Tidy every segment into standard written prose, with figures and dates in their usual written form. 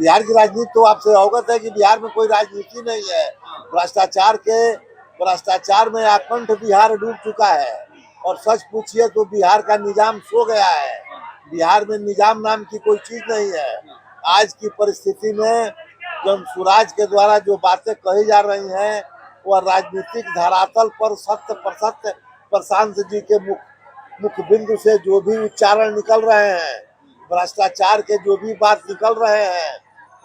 बिहार की राजनीति तो आपसे अवगत है कि बिहार में कोई राजनीति नहीं है। भ्रष्टाचार में आकंठ बिहार डूब चुका है। और सच पूछिए तो बिहार का निजाम सो गया है। बिहार में निजाम नाम की कोई चीज नहीं है। आज की परिस्थिति में जन सुराज के द्वारा जो बातें कही जा रही हैं वह राजनीतिक धरातल पर सत्य प्रसत्य प्रशांत जी के मुख्य बिंदु से जो भी उच्चारण निकल रहे हैं, भ्रष्टाचार के जो भी बात निकल रहे हैं,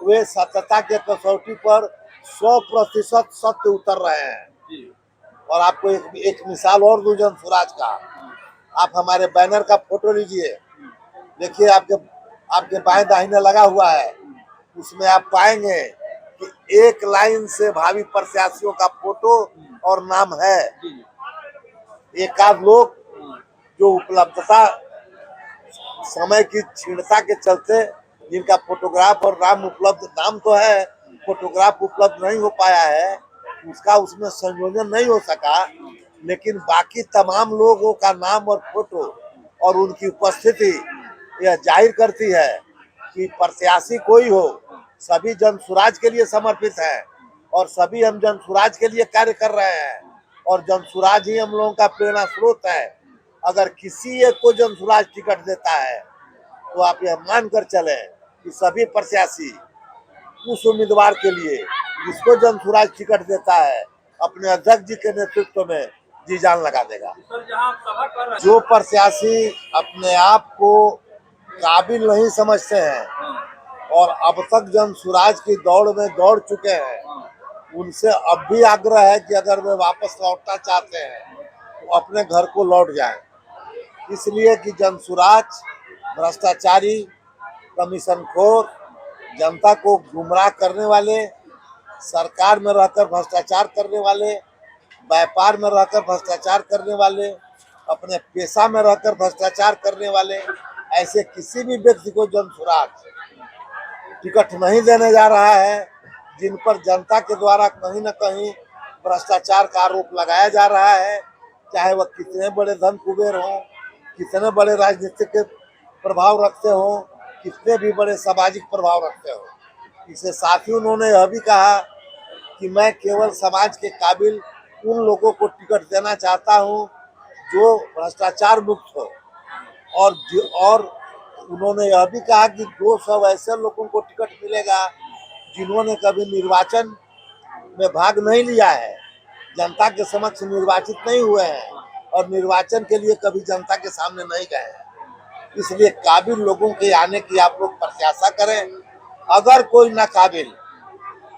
वे सत्यता के कसौटी पर 100% सत्य उतर रहे हैं। और आपको एक मिसाल और दूं जन सुराज का। आप हमारे बैनर का फोटो लीजिए, देखिए आपके बाएं दाहिने लगा हुआ है। उसमें आप पाएंगे कि एक लाइन से भावी प्रत्याशियों का फोटो और नाम है। एक आध लोग जो उपलब्धता समय की क्षीणता के चलते जिनका फोटोग्राफ और नाम तो है, फोटोग्राफ उपलब्ध नहीं हो पाया है, उसका उसमें संयोजन नहीं हो सका। लेकिन बाकी तमाम लोगों का नाम और फोटो और उनकी उपस्थिति यह जाहिर करती है कि प्रत्याशी कोई हो, सभी जन सुराज के लिए समर्पित है और सभी हम जन सुराज के लिए कार्य कर रहे हैं और जन सुराज ही हम लोगों का प्रेरणा स्रोत है। अगर किसी एक को जन सुराज टिकट देता है तो आप यह मानकर चले कि सभी प्रत्याशी उस उम्मीदवार के लिए जिसको जन सुराज टिकट देता है अपने अध्यक्ष जी के नेतृत्व में जी जान लगा देगा। जो प्रत्याशी अपने आप को काबिल नहीं समझते हैं और अब तक जन सुराज की दौड़ में दौड़ चुके हैं, उनसे अब भी आग्रह है कि अगर वे वापस लौटना चाहते हैं तो अपने घर को लौट जाएं। इसलिए कि जन सुराज भ्रष्टाचारी, कमीशनखोर, जनता को गुमराह करने वाले, सरकार में रहकर भ्रष्टाचार करने वाले, व्यापार में रहकर भ्रष्टाचार करने वाले, अपने पेशा में रहकर भ्रष्टाचार करने वाले, ऐसे किसी भी व्यक्ति को जन सुराज टिकट नहीं देने जा रहा है। जिन पर जनता के द्वारा कहीं न कहीं भ्रष्टाचार का आरोप लगाया जा रहा है, चाहे वह कितने बड़े धन कुबेर हों, कितने बड़े राजनीतिक प्रभाव रखते हों, कितने भी बड़े सामाजिक प्रभाव रखते हों। इसके साथ ही उन्होंने यह भी कहा कि मैं केवल समाज के काबिल उन लोगों को टिकट देना चाहता हूं जो भ्रष्टाचार मुक्त हो। और उन्होंने यह भी कहा कि 200 ऐसे लोगों को टिकट मिलेगा जिन्होंने कभी निर्वाचन में भाग नहीं लिया है, जनता के समक्ष निर्वाचित नहीं हुए हैं और निर्वाचन के लिए कभी जनता के सामने नहीं गए हैं। इसलिए काबिल लोगों के आने की आप लोग प्रत्याशा करें। अगर कोई नाकाबिल,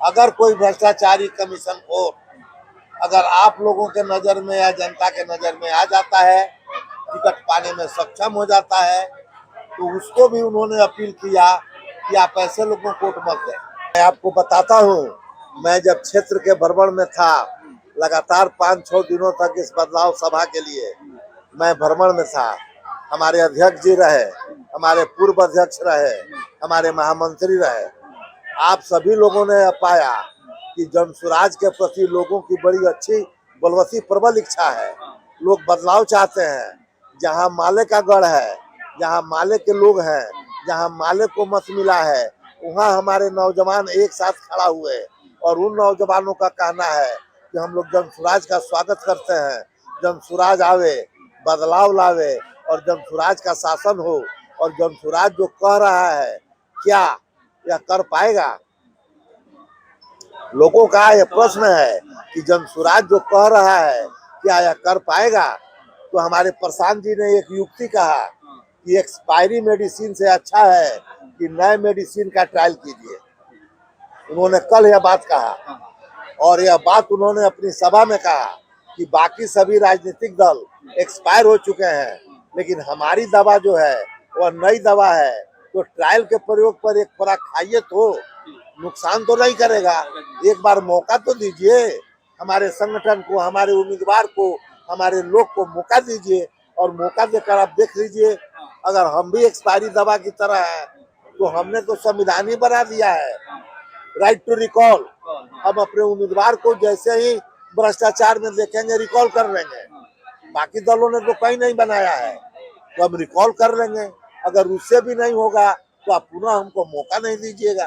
अगर कोई भ्रष्टाचारी, कमीशनखोर अगर आप लोगों के नजर में या जनता के नजर में आ जाता है, टिकट पाने में सक्षम हो जाता है, तो उसको भी उन्होंने अपील किया कि आप ऐसे लोगों को वोट मत दें। मैं आपको बताता हूँ, मैं जब क्षेत्र के भ्रमण में था, लगातार 5-6 दिनों तक इस बदलाव सभा के लिए मैं भ्रमण में था। हमारे अध्यक्ष जी रहे, हमारे पूर्व अध्यक्ष रहे, हमारे महामंत्री रहे। आप सभी लोगों ने पाया कि जन सुराज के प्रति लोगों की बड़ी अच्छी बलवती प्रबल इच्छा है। लोग बदलाव चाहते हैं। जहां माले का गढ़ है, जहां माले के लोग हैं, जहां माले को मत मिला है, वहां हमारे नौजवान एक साथ खड़ा हुए और उन नौजवानों का कहना है कि हम लोग जन सुराज का स्वागत करते हैं। जन सुराज आवे, बदलाव लावे और जन सुराज का शासन हो। और जन सुराज जो कह रहा है, क्या यह कर पाएगा? लोगों का यह प्रश्न है कि जन सुराज जो कह रहा है क्या यह कर पाएगा? तो हमारे प्रशांत जी ने एक युक्ति कहा कि एक्सपायरी मेडिसिन से अच्छा है कि नए मेडिसिन का ट्रायल कीजिए। उन्होंने कल यह बात कहा और यह बात उन्होंने अपनी सभा में कहा कि बाकी सभी राजनीतिक दल एक्सपायर हो चुके हैं, लेकिन हमारी दवा जो है वह नई दवा है। तो ट्रायल के प्रयोग पर एक खुराक खाइए तो नुकसान तो नहीं करेगा। एक बार मौका तो दीजिए हमारे संगठन को, हमारे उम्मीदवार को, हमारे लोग को मौका दीजिए। और मौका देकर आप देख लीजिए, अगर हम भी एक्सपायरी दवा की तरह है तो हमने तो संविधान ही बना दिया है, राइट टू रिकॉल। हम अपने उम्मीदवार को जैसे ही भ्रष्टाचार में देखेंगे रिकॉल कर लेंगे। बाकी दलों ने तो कहीं नहीं बनाया है, तो हम रिकॉल कर लेंगे। अगर उससे भी नहीं होगा तो आप पुनः हमको मौका नहीं दीजिएगा।